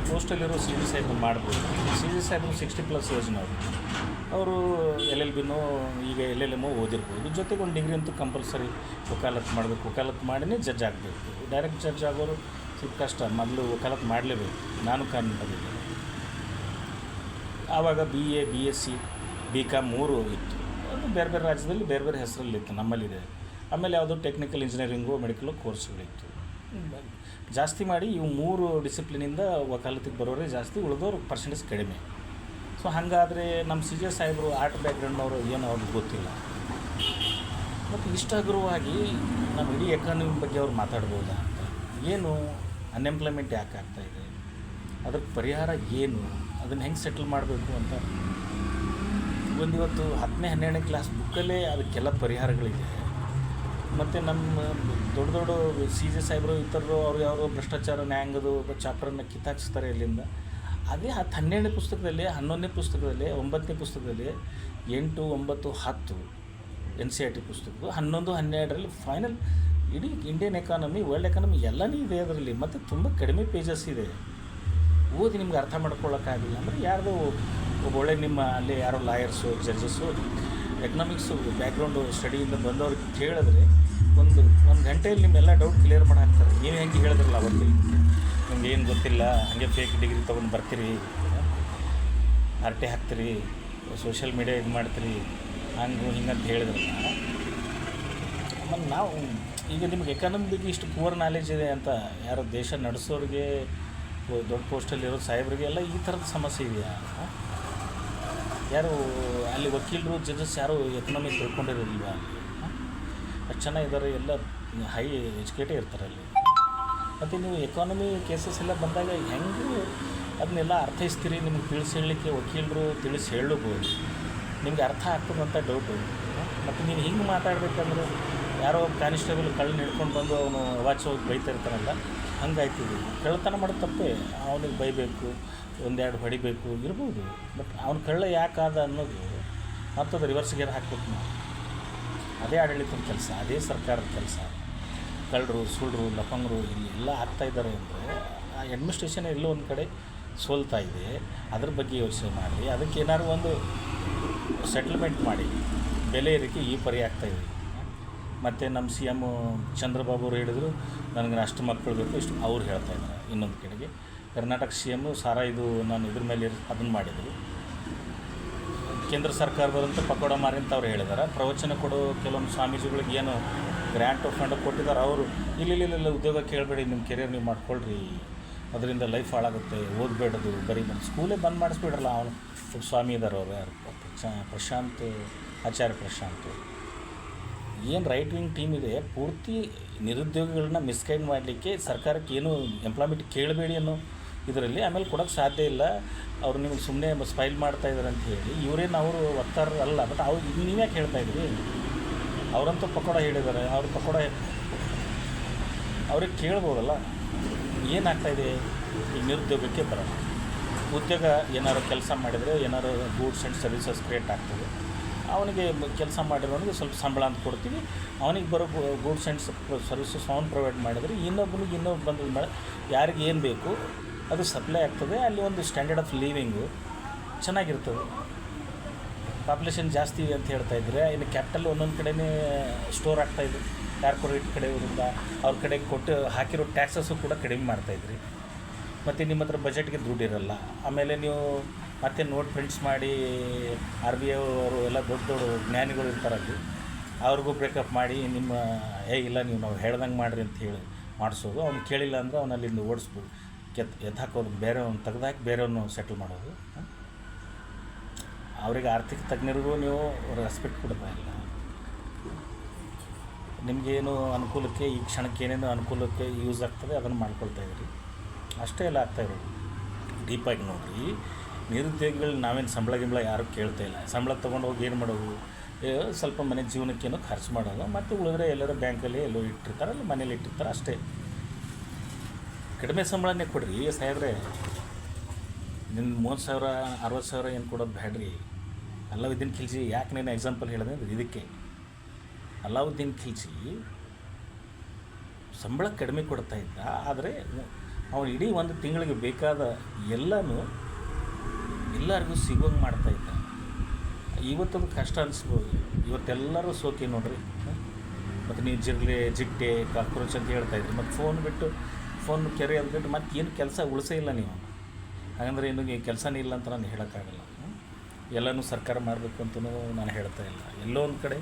ಪೋಸ್ಟಲ್ಲಿರೋ CJ ಸಾಹೇಬರು ಮಾಡ್ಬೋದು. CJ ಸಾಹೇಬರು 60+ ಏಜ್ನವರು. ಅವರು LLBನೋ ಈಗ LLMೋ ಓದಿರ್ಬೋದು. ಜೊತೆಗೆ ಒಂದು ಡಿಗ್ರಿ ಅಂತೂ ಕಂಪಲ್ಸರಿ ವಕಾಲತ್ತು ಮಾಡಬೇಕು. ವಕಾಲತ್ತು ಮಾಡಿನೇ ಜಡ್ಜ್ ಆಗಬೇಕು. ಡೈರೆಕ್ಟ್ ಜಡ್ಜ್ ಆಗೋರು ಸ್ವಲ್ಪ ಕಷ್ಟ. ಮೊದಲು ವಕಾಲತ್ತು ಮಾಡಲೇಬೇಕು. ನಾನು ಕಾನೂನಿನಲ್ಲಿ ಆವಾಗ BA BSc BCom 3 ಇತ್ತು. ಅದು ಬೇರೆ ಬೇರೆ ರಾಜ್ಯದಲ್ಲಿ ಬೇರೆ ಬೇರೆ ಹೆಸರಲ್ಲಿತ್ತು. ನಮ್ಮಲ್ಲಿದೆ. ಆಮೇಲೆ ಯಾವುದೋ ಟೆಕ್ನಿಕಲ್ ಇಂಜಿನಿಯರಿಂಗು ಮೆಡಿಕಲ್ ಕೋರ್ಸ್ಗಳಿತ್ತು. ಜಾಸ್ತಿ ಮಾಡಿ ಇವು 3 ಡಿಸಿಪ್ಲಿನಿಂದ ವಕಾಲತಿಗೆ ಬರೋರೇ ಜಾಸ್ತಿ, ಉಳಿದವ್ರು ಪರ್ಸೆಂಟೇಜ್ ಕಡಿಮೆ. ಸೊ ಹಾಗಾದರೆ ನಮ್ಮ CJ ಸಾಹೇಬರು ಆರ್ಟ್ ಬ್ಯಾಕ್ಗ್ರೌಂಡ್ನವರು ಏನೋ ಅವ್ರಿಗೆ ಗೊತ್ತಿಲ್ಲ. ಮತ್ತು ಇಷ್ಟ ಹಗುರವಾಗಿ ನಮ್ಮ ಇಡೀ ಎಕಾನಮಿ ಬಗ್ಗೆ ಅವ್ರು ಮಾತಾಡ್ಬೋದಾ ಅಂತ. ಏನು ಅನ್ಎಂಪ್ಲಾಯ್ಮೆಂಟ್ ಯಾಕೆ ಆಗ್ತಾಯಿದೆ, ಅದ್ರ ಪರಿಹಾರ ಏನು, ಅದನ್ನು ಹೆಂಗೆ ಸೆಟಲ್ ಮಾಡಬೇಕು ಅಂತ ಇವತ್ತು 10ನೇ 12ನೇ ಕ್ಲಾಸ್ ಬುಕ್ಕಲ್ಲೇ ಅದಕ್ಕೆಲ್ಲ ಪರಿಹಾರಗಳಿದೆ. ಮತ್ತು ನಮ್ಮ ದೊಡ್ಡ ದೊಡ್ಡ CJ ಸಾಹೇಬರು ಇತರರು ಅವರು ಯಾರೋ ಭ್ರಷ್ಟಾಚಾರ ನ್ಯಾಯಾಂಗದು ಚಾಪ್ಟರನ್ನು ಕಿತ್ತಾಕ್ಸ್ತಾರೆ ಇಲ್ಲಿಂದ. ಅದೇ 12ನೇ ಪುಸ್ತಕದಲ್ಲಿ, 11ನೇ ಪುಸ್ತಕದಲ್ಲಿ, 9ನೇ ಪುಸ್ತಕದಲ್ಲಿ 8, 9, 10 NCERT ಪುಸ್ತಕದ್ದು 11, 12ರಲ್ಲಿ ಫೈನಲ್ ಇಡೀ ಇಂಡಿಯನ್ ಎಕಾನಮಿ, ವರ್ಲ್ಡ್ ಎಕಾನಮಿ ಎಲ್ಲನೇ ಇದೆ ಅದರಲ್ಲಿ. ಮತ್ತು ತುಂಬ ಕಡಿಮೆ ಪೇಜಸ್ ಇದೆ. ಓದಿ ನಿಮ್ಗೆ ಅರ್ಥ ಮಾಡ್ಕೊಳ್ಳೋಕ್ಕಾಗಿಲ್ಲ ಅಂದರೆ ಯಾರ್ದು ಒಳ್ಳೆ ನಿಮ್ಮ ಅಲ್ಲಿ ಯಾರೋ ಲಾಯರ್ಸು ಜಡ್ಜಸ್ಸು ಎಕನಾಮಿಕ್ಸು ಬ್ಯಾಕ್ಗ್ರೌಂಡು ಸ್ಟಡಿಯಿಂದ ಬಂದವ್ರಿಗೆ ಕೇಳಿದ್ರೆ ಒಂದು ಗಂಟೆಯಲ್ಲಿ ನಿಮ್ಮೆಲ್ಲ ಡೌಟ್ ಕ್ಲಿಯರ್ ಮಾಡಿ ಹಾಕ್ತಾರೆ. ನೀವು ಹೆಂಗೆ ಹೇಳಿದ್ರಲ್ಲ ಅವತ್ತಿಗೆ ನಿಮ್ಗೆ ಏನು ಗೊತ್ತಿಲ್ಲ, ಹಾಗೆ ಫೇಕ್ ಡಿಗ್ರಿ ತೊಗೊಂಡು ಬರ್ತೀರಿ, ಹರಟೆ ಹಾಕ್ತೀರಿ, ಸೋಷಿಯಲ್ ಮೀಡಿಯಾ ಇದು ಮಾಡ್ತೀರಿ, ಹಂಗೆ ಹಿಂಗಂತ ಹೇಳಿದ್ರಲ್ಲ. ಆಮೇಲೆ ನಾವು ಈಗ ನಿಮ್ಗೆ ಎಕಾನಮಿ ಬಗ್ಗೆ ಇಷ್ಟು ಪೂರ್ ನಾಲೆಜ್ ಇದೆ ಅಂತ ಯಾರೋ ದೇಶ ನಡೆಸೋರಿಗೆ, ದೊಡ್ಡ ಪೋಸ್ಟಲ್ಲಿರೋ ಸಾಹೇಬ್ರಿಗೆ ಎಲ್ಲ ಈ ಥರದ ಸಮಸ್ಯೆ ಇದೆಯಾ? ಯಾರು ಅಲ್ಲಿ ವಕೀಲರು ಜಡ್ಜಸ್ ಯಾರು ಎಕನಾಮಿ ತಿಳ್ಕೊಂಡಿರೋದಿಲ್ವಾ? ಅಷ್ಟು ಚೆನ್ನಾಗಿದ್ದಾರೆ, ಎಲ್ಲ ಹೈ ಎಜುಕೇಟೇ ಇರ್ತಾರೆ ಅಲ್ಲಿ. ಮತ್ತು ನೀವು ಎಕಾನಮಿ ಕೇಸಸ್ ಎಲ್ಲ ಬಂದಾಗ ಹೆಂಗೆ ಅದನ್ನೆಲ್ಲ ಅರ್ಥೈಸ್ತೀರಿ? ನಿಮ್ಗೆ ತಿಳಿಸಿ ಹೇಳಲಿಕ್ಕೆ ವಕೀಲರು ತಿಳಿಸಿ ಹೇಳಬಹುದು, ನಿಮಗೆ ಅರ್ಥ ಆಗ್ತದಂತ ಡೌಟು. ಮತ್ತು ನೀವು ಹಿಂಗೆ ಮಾತಾಡಬೇಕಂದ್ರೆ ಯಾರೋ ಕಾನಿಸ್ಟೇಬಲ್ ಕಳ್ಳನ್ನ ಹಿಡ್ಕೊಂಡು ಬಂದು ಅವನು ವಾಚ್ ಹೋಗಿ ಬೈತಾ ಇರ್ತಾನಲ್ಲ, ಹಂಗಾಯ್ತಿದ್ವಿ. ಕಳ್ಳತನ ಮಾಡೋದು ತಪ್ಪೇ, ಅವನಿಗೆ ಬೈಬೇಕು, ಒಂದೆರಡು ಹೊಡಿಬೇಕು ಇರ್ಬೋದು. ಬಟ್ ಅವ್ನು ಕಳ್ಳ ಯಾಕಾದ ಅನ್ನೋದು ಮತ್ತದು ರಿವರ್ಸ್ ಗೇರ್ ಹಾಕ್ಬೇಕು ನಾವು. ಅದೇ ಆಡಳಿತದ ಕೆಲಸ, ಅದೇ ಸರ್ಕಾರದ ಕೆಲಸ. ಕಳ್ಳರು, ಸುಳ್ಳರು, ಲಫಂಗರು ಇಲ್ಲಿ ಎಲ್ಲ ಆಗ್ತಾಯಿದ್ದಾರೆ ಅಂದರೆ ಆ ಅಡ್ಮಿನಿಸ್ಟ್ರೇಷನ್ ಎಲ್ಲೋ ಒಂದು ಕಡೆ ಸೋಲ್ತಾ ಇದೆ. ಅದ್ರ ಬಗ್ಗೆ ಯೋಚನೆ ಮಾಡಿ ಅದಕ್ಕೆ ಏನಾದ್ರು ಒಂದು ಸೆಟಲ್ಮೆಂಟ್ ಮಾಡಿ. ಬೆಲೆ ಏರಿಕೆ ಈ ಪರಿ ಆಗ್ತಾಯಿದೆ. ಮತ್ತು ನಮ್ಮ CM ಚಂದ್ರಬಾಬು ಅವರು ಹೇಳಿದರು ನನಗೆ ಅಷ್ಟು ಮಕ್ಕಳು ಬೇಕು, ಇಷ್ಟು ಅವ್ರು ಹೇಳ್ತಾಯಿದ್ದಾರೆ. ಇನ್ನೊಂದು ಕಡೆಗೆ ಕರ್ನಾಟಕ CM ಸಾರಾ ಇದು ನಾನು ಇದ್ರ ಮೇಲೆ ಅದನ್ನು ಮಾಡಿದರು. ಕೇಂದ್ರ ಸರ್ಕಾರದವರಂತ ಪಕೋಡ ಮಾರಿ ಅಂತ ಅವ್ರು ಹೇಳಿದ್ದಾರೆ. ಪ್ರವಚನ ಕೊಡೋ ಕೆಲವೊಂದು ಸ್ವಾಮೀಜಿಗಳಿಗೆ ಏನು ಗ್ರ್ಯಾಂಟ್ ಫಂಡ್ ಕೊಟ್ಟಿದ್ದಾರೆ, ಅವರು ಇಲ್ಲ ಉದ್ಯೋಗ ಕೇಳಬೇಡಿ, ನಿಮ್ಮ ಕೆರಿಯರ್ ನೀವು ಮಾಡ್ಕೊಳ್ರಿ, ಅದರಿಂದ ಲೈಫ್ ಹಾಳಾಗುತ್ತೆ, ಓದಬೇಡದು, ಬರೀ ಬಂದು ಸ್ಕೂಲೇ ಬಂದ್ ಮಾಡಿಸ್ಬಿಡ್ರಲ್ಲ. ಅವನು ಸ್ವಾಮಿ ಇದ್ದಾರೆ ಅವರು, ಯಾರು ಪ್ರಶಾಂತ್, ಆಚಾರ್ಯ ಪ್ರಶಾಂತ್. ಏನು ರೈಟ್ ವಿಂಗ್ ಟೀಮ್ ಇದೆ, ಪೂರ್ತಿ ನಿರುದ್ಯೋಗಿಗಳನ್ನ ಮಿಸ್ಗೈಡ್ ಮಾಡಲಿಕ್ಕೆ ಸರ್ಕಾರಕ್ಕೆ ಏನು ಎಂಪ್ಲಾಯ್ಮೆಂಟ್ ಕೇಳಬೇಡಿ ಅನ್ನೋ ಇದರಲ್ಲಿ ಆಮೇಲೆ ಕೊಡೋಕ್ಕೆ ಸಾಧ್ಯ ಇಲ್ಲ. ಅವ್ರು ನಿಮಗೆ ಸುಮ್ಮನೆ ಸ್ಪೈಲ್ ಮಾಡ್ತಾಯಿದ್ದಾರೆ ಅಂತ ಹೇಳಿ ಇವರೇನು ಅವರು ವಕ್ತಾರ ಅಲ್ಲ. ಬಟ್ ಅವ್ರು ಇದು ನೀವ್ಯಾಕೆ ಹೇಳ್ತಾಯಿದ್ರಿ? ಅವರಂತೂ ಪಕೋಡ ಹೇಳಿದ್ದಾರೆ. ಅವ್ರ ಪಕೋಡ ಅವ್ರಿಗೆ ಕೇಳ್ಬೋದಲ್ಲ. ಏನಾಗ್ತಾಯಿದೆ ಈಗ ನಿರುದ್ಯೋಗಕ್ಕೆ ಬರೋಣ. ಉದ್ಯೋಗ ಏನಾದ್ರು ಕೆಲಸ ಮಾಡಿದರೆ ಏನಾದ್ರು ಗೂಡ್ಸ್ ಆ್ಯಂಡ್ ಸರ್ವಿಸಸ್ ಕ್ರಿಯೇಟ್ ಆಗ್ತದೆ. ಅವನಿಗೆ ಕೆಲಸ ಮಾಡಿರೋನಿಗೆ ಸ್ವಲ್ಪ ಸಂಬಳ ಅಂತ ಕೊಡ್ತೀವಿ. ಅವನಿಗೆ ಬರೋ ಗೂಡ್ಸ್ ಆ್ಯಂಡ್ ಸರ್ವಿಸಸ್ ಅವ್ನು ಪ್ರೊವೈಡ್ ಮಾಡಿದರೆ ಇನ್ನೊಬ್ಬನಿಗೆ ಇನ್ನೊಬ್ಬ ಬಂದು ಮಾಡಿ ಯಾರಿಗೆ ಏನು ಬೇಕು ಅದು ಸಪ್ಲೈ ಆಗ್ತದೆ. ಅಲ್ಲಿ ಒಂದು ಸ್ಟ್ಯಾಂಡರ್ಡ್ ಆಫ್ ಲಿವಿಂಗು ಚೆನ್ನಾಗಿರ್ತದೆ. ಪಾಪ್ಯುಲೇಷನ್ ಜಾಸ್ತಿ ಅಂತ ಹೇಳ್ತಾಯಿದ್ರೆ ಇನ್ನು ಕ್ಯಾಪಿಟಲ್ ಒಂದೊಂದು ಕಡೆಯೇ ಸ್ಟೋರ್ ಆಗ್ತಾಯಿದೆ. ಕಾರ್ಪೊರೇಟ್ ಕಡೆಯವರಿಂದ ಅವ್ರ ಕಡೆಗೆ ಕೊಟ್ಟು ಹಾಕಿರೋ ಟ್ಯಾಕ್ಸಸ್ಸು ಕೂಡ ಕಡಿಮೆ ಮಾಡ್ತಾಯಿದ್ರಿ. ಮತ್ತು ನಿಮ್ಮ ಹತ್ರ ಬಜೆಟ್ಗೆ ದುಡ್ಡಿರಲ್ಲ. ಆಮೇಲೆ ನೀವು ಮತ್ತೆ ನೋಟ್ ಪ್ರಿಂಟ್ಸ್ ಮಾಡಿ RBI ಅವರು ಎಲ್ಲ ದೊಡ್ಡ ದೊಡ್ಡ ಜ್ಞಾನಿಗಳು ಇರ್ತಾರಲ್ಲಿ, ಅವ್ರಿಗೂ ಬ್ರೇಕಪ್ ಮಾಡಿ ನಿಮ್ಮ ಇಲ್ಲ ನೀವು ನಾವು ಹೇಳ್ದಂಗೆ ಮಾಡಿರಿ ಅಂತ ಹೇಳಿ ಮಾಡಿಸೋದು. ಅವ್ನು ಕೇಳಿಲ್ಲ ಅಂದರೆ ಅವನು ಅಲ್ಲಿಂದ ಓಡಿಸ್ಬೋದು, ಎತ್ತಾಕೋದು, ಬೇರೆಯವ್ನು ತೆಗೆದಾಕಿ ಬೇರೆಯವ್ನು ಸೆಟ್ಲ್ ಮಾಡೋದು. ಅವರಿಗೆ ಆರ್ಥಿಕ ತಜ್ಞರಿಗೂ ನೀವು ರೆಸ್ಪೆಕ್ಟ್ ಕೊಡ್ತಾ ಇಲ್ಲ. ನಿಮಗೇನು ಅನುಕೂಲಕ್ಕೆ ಈ ಕ್ಷಣಕ್ಕೆ ಏನೇನು ಅನುಕೂಲಕ್ಕೆ ಯೂಸ್ ಆಗ್ತದೆ ಅದನ್ನು ಮಾಡ್ಕೊಳ್ತಾ ಇದ್ದೀರಿ. ಅಷ್ಟೇ ಎಲ್ಲ ಆಗ್ತಾಯಿರೋದು. ಡೀಪಾಗಿ ನೋಡಿರಿ, ನಿರುದ್ಯೋಗಿಗಳು ನಾವೇನು ಸಂಬಳ ಯಾರೂ ಕೇಳ್ತಾ ಇಲ್ಲ. ಸಂಬಳ ತೊಗೊಂಡು ಹೋಗಿ ಏನು ಮಾಡೋದು, ಸ್ವಲ್ಪ ಮನೆ ಜೀವನಕ್ಕೇನೋ ಖರ್ಚು ಮಾಡೋದು, ಮತ್ತು ಉಳಿದ್ರೆ ಎಲ್ಲರೂ ಬ್ಯಾಂಕಲ್ಲಿ ಎಲ್ಲೋ ಇಟ್ಟಿರ್ತಾರೆ, ಅಲ್ಲಿ ಮನೇಲಿ ಇಟ್ಟಿರ್ತಾರೆ ಅಷ್ಟೇ. ಕಡಿಮೆ ಸಂಬಳನೇ ಕೊಡ್ರಿ ಸಾಹೇಬ್ರೆ. ನಿನ್ನ 30,000 60,000 ಏನು ಕೊಡೋದು ಬೇಡ್ರಿ. ಅಲಾವುದ್ದೀನ್ ಖಿಲ್ಜಿ ಯಾಕೆ నేను ಎಕ್ಸಾಂಪಲ್ ಹೇಳಿದೆ ಅಂದರೆ ಇದಕ್ಕೆ. ಅಲಾವುದ್ದೀನ್ ಖಿಲ್ಜಿ ಸಂಬಳ ಕಡಿಮೆ ಕೊಡ್ತಾ ಇದ್ದ, ಆದರೆ ಅವನು ಇಡೀ ಒಂದು ತಿಂಗಳಿಗೆ ಬೇಕಾದ ಎಲ್ಲನೂ ಎಲ್ಲರಿಗೂ ಸಿಗೋಂಗೆ ಮಾಡ್ತಾಯಿದ್ದ. ಇವತ್ತದು ಕಷ್ಟ ಅನಿಸ್ಬೋದು. ಇವತ್ತೆಲ್ಲರೂ ಸೋಕಿ ನೋಡ್ರಿ. ಮತ್ತು ನೀವು ಜಿಟ್ಟೆ ಕಾಕ್ರೋಚ್ ಅಂತ ಹೇಳ್ತಾಯಿದ್ರಿ. ಮತ್ತು ಫೋನ್ ಬಿಟ್ಟು ಫೋನ್ ಕೆರೆ ಅಂದ್ಬಿಟ್ಟು ಮತ್ತೆ ಏನು ಕೆಲಸ ಉಳಿಸೇ ಇಲ್ಲ ನೀವು. ಹಾಗಂದ್ರೆ ಏನು ಕೆಲಸನೇ ಇಲ್ಲ ಅಂತ ನಾನು ಹೇಳೋಕ್ಕಾಗಲ್ಲ. ಎಲ್ಲನೂ ಸರ್ಕಾರ ಮಾಡಬೇಕು ಅಂತಲೂ ನಾನು ಹೇಳ್ತಾ ಇಲ್ಲ. ಎಲ್ಲೋ ಒಂದು ಕಡೆ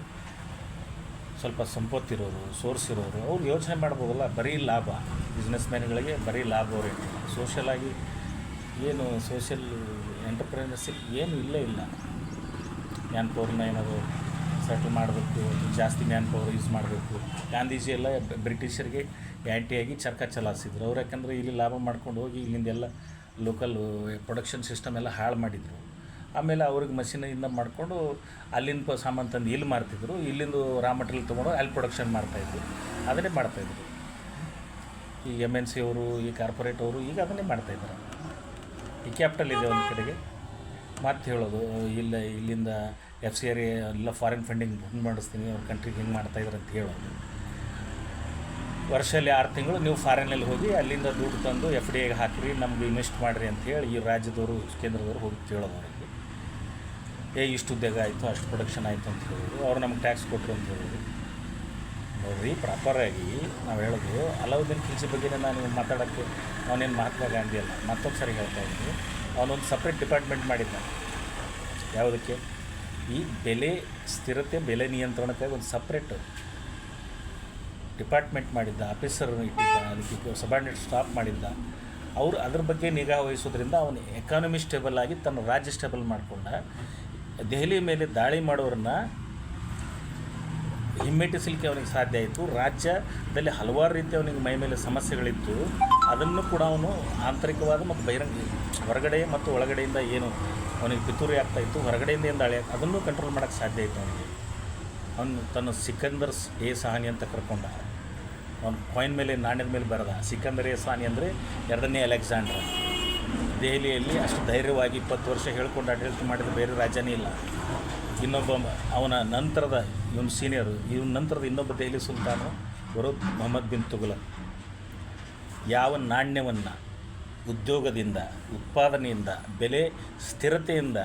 ಸ್ವಲ್ಪ ಸಂಪತ್ತಿರೋರು, ಸೋರ್ಸ್ ಇರೋರು ಅವ್ರು ಯೋಚನೆ ಮಾಡ್ಬೋದಲ್ಲ. ಬರೀ ಲಾಭ, ಬಿಸ್ನೆಸ್ ಮ್ಯಾನ್ಗಳಿಗೆ ಬರೀ ಲಾಭ ಓರಿಯೆಂಟೆಡ್. ಸೋಷಲಾಗಿ ಏನು ಸೋಷಿಯಲ್ ಎಂಟರ್ಪ್ರೈನರ್ಶಿಪ್ ಏನು ಇಲ್ಲೇ ಇಲ್ಲ. ಮ್ಯಾನ್ ಪವರ್ನ ಏನಾದರೂ ಸೆಟ್ಲ್ ಮಾಡಬೇಕು, ಜಾಸ್ತಿ ಮ್ಯಾನ್ ಪವರ್ ಯೂಸ್ ಮಾಡಬೇಕು. ಗಾಂಧೀಜಿ ಎಲ್ಲ ಬ್ರಿಟಿಷರಿಗೆ ಆ್ಯಂಟಿಯಾಗಿ ಚರ್ಕ ಚಲಾಯಿಸಿದ್ರು. ಅವ್ರು ಯಾಕಂದರೆ ಇಲ್ಲಿ ಲಾಭ ಮಾಡ್ಕೊಂಡು ಹೋಗಿ ಇಲ್ಲಿಂದೆಲ್ಲ ಲೋಕಲ್ ಪ್ರೊಡಕ್ಷನ್ ಸಿಸ್ಟಮ್ ಎಲ್ಲ ಹಾಳು ಮಾಡಿದರು. ಆಮೇಲೆ ಅವ್ರಿಗೆ ಮಷಿನಿಂದ ಮಾಡಿಕೊಂಡು ಅಲ್ಲಿಂದ ಸಾಮಾನು ತಂದು ಇಲ್ಲಿ ಮಾರ್ತಿದ್ರು, ಇಲ್ಲಿಂದ ರಾ ಮೆಟೀರಿಯಲ್ ತೊಗೊಂಡು ಅಲ್ಲಿ ಪ್ರೊಡಕ್ಷನ್ ಮಾಡ್ತಾಯಿದ್ರು. ಅದನ್ನೇ ಮಾಡ್ತಾಯಿದ್ರು ಈ MNC ಅವರು, ಈ ಕಾರ್ಪೊರೇಟ್ ಅವರು ಈಗ ಅದನ್ನೇ ಮಾಡ್ತಾಯಿದ್ದಾರೆ. ಈ ಕ್ಯಾಪಿಟಲ್ ಇದೆ ಒಂದು ಕಡೆಗೆ ಮತ್ತೆ ಹೇಳೋದು ಇಲ್ಲಿಂದ FCRA ಎಲ್ಲ ಫಾರಿನ್ ಫಂಡಿಂಗ್ ಮಾಡಿಸ್ತೀನಿ, ಅವ್ರ ಕಂಟ್ರಿಗೆ ಹಿಂಗೆ ಮಾಡ್ತಾಯಿದ್ರು ಅಂತ ಹೇಳೋದು. ವರ್ಷದಲ್ಲಿ 6 ತಿಂಗಳು ನೀವು ಫಾರಿನಲ್ಲಿ ಹೋಗಿ ಅಲ್ಲಿಂದ ದುಡ್ಡು ತಂದು FDIಗೆ ಹಾಕಿರಿ, ನಮ್ಗೆ ಇನ್ವೆಸ್ಟ್ ಮಾಡಿರಿ ಅಂಥೇಳಿ ಈ ರಾಜ್ಯದವರು ಕೇಂದ್ರದವರು ಹೋಗಿ ಕೇಳೋದು. ಅವರಿಗೆ ಇಷ್ಟು ಉದ್ಯೋಗ ಆಯಿತು, ಅಷ್ಟು ಪ್ರೊಡಕ್ಷನ್ ಆಯಿತು ಅಂತ ಹೇಳೋದು. ಅವ್ರು ನಮ್ಗೆ ಟ್ಯಾಕ್ಸ್ ಕೊಟ್ಟರು ಅಂತ ಹೇಳೋದು. ನೋಡಿರಿ, ಪ್ರಾಪರಾಗಿ ನಾವು ಹೇಳೋದು ಅಲಾವುದ್ದೀನ್ ಖಿಲ್ಜಿ ಬಗ್ಗೆನೇ ನಾನು ಮಾತಾಡೋಕ್ಕೆ ಅವನೇನು ಮಹಾತ್ಮ ಗಾಂಧಿ ಅಲ್ಲ. ಮತ್ತೊಂದು ಸರಿ ಹೇಳ್ತಾ ಇದ್ದೀನಿ, ಅವನೊಂದು ಸಪ್ರೇಟ್ ಡಿಪಾರ್ಟ್ಮೆಂಟ್ ಮಾಡಿದ್ದ. ಯಾವುದಕ್ಕೆ? ಈ ಬೆಲೆ ಸ್ಥಿರತೆ, ಬೆಲೆ ನಿಯಂತ್ರಣಕ್ಕಾಗಿ ಒಂದು ಸಪ್ರೇಟ್ ಡಿಪಾರ್ಟ್ಮೆಂಟ್ ಮಾಡಿದ್ದ. ಆಫೀಸರ್ ಇಟ್ಟಿದ್ದ, ಅದಕ್ಕೆ ಸಬಾರ್ಡಿನೇಟ್ ಸ್ಟಾಫ್ ಮಾಡಿದ್ದ. ಅವರು ಅದ್ರ ಬಗ್ಗೆ ನಿಗಾ ವಹಿಸೋದ್ರಿಂದ ಅವನು ಎಕಾನಮಿ ಸ್ಟೇಬಲ್ ಆಗಿ ತನ್ನ ರಾಜ್ಯ ಸ್ಟೇಬಲ್ ಮಾಡಿಕೊಂಡ. ದೆಹಲಿ ಮೇಲೆ ದಾಳಿ ಮಾಡೋರನ್ನ ಹಿಮ್ಮೆಟ್ಟಿಸಲಿಕ್ಕೆ ಅವನಿಗೆ ಸಾಧ್ಯ ಆಯಿತು. ರಾಜ್ಯದಲ್ಲಿ ಹಲವಾರು ರೀತಿ ಅವನಿಗೆ ಮೈ ಮೇಲೆ ಸಮಸ್ಯೆಗಳಿತ್ತು. ಅದನ್ನು ಕೂಡ ಅವನು ಆಂತರಿಕವಾದ ಮತ್ತು ಬಹಿರಂಗ, ಹೊರಗಡೆ ಮತ್ತು ಒಳಗಡೆಯಿಂದ ಏನು ಅವನಿಗೆ ಪಿತೂರಿ ಆಗ್ತಾಯಿತ್ತು, ಹೊರಗಡೆಯಿಂದ ಏನು ದಾಳಿ ಅದನ್ನು ಕಂಟ್ರೋಲ್ ಮಾಡೋಕ್ಕೆ ಸಾಧ್ಯ ಆಯಿತು ಅವನಿಗೆ. ಅವನು ತನ್ನ ಸಿಕಂದರ್ ಸಾಹನಿ ಅಂತ ಕರ್ಕೊಂಡ. ಅವನು ಕಾಯಿನ್ ಮೇಲೆ, ನಾಣ್ಯದ ಮೇಲೆ ಬರೆದ ಸಿಕಂದರ್ ಸಾಹನಿ ಅಂದರೆ 2ನೇ ಅಲೆಕ್ಸಾಂಡರ್. ದೆಹಲಿಯಲ್ಲಿ ಅಷ್ಟು ಧೈರ್ಯವಾಗಿ 20 ವರ್ಷ ಹೇಳ್ಕೊಂಡು ಆಡಳಿತ ಮಾಡಿದ ಬೇರೆ ರಾಜ್ಯನೇ ಇಲ್ಲ. ಇನ್ನೊಬ್ಬ ಅವನ ನಂತರದ ಇವನು ಸೀನಿಯರು, ಇವನ ನಂತರದ ಇನ್ನೊಬ್ಬ ದೆಹಲಿ ಸುಲ್ತಾನು ಬರೋದು ಮೊಹಮ್ಮದ್ ಬಿನ್ ತುಘಲಕ್. ಯಾವ ನಾಣ್ಯವನ್ನು ಉದ್ಯೋಗದಿಂದ, ಉತ್ಪಾದನೆಯಿಂದ, ಬೆಲೆ ಸ್ಥಿರತೆಯಿಂದ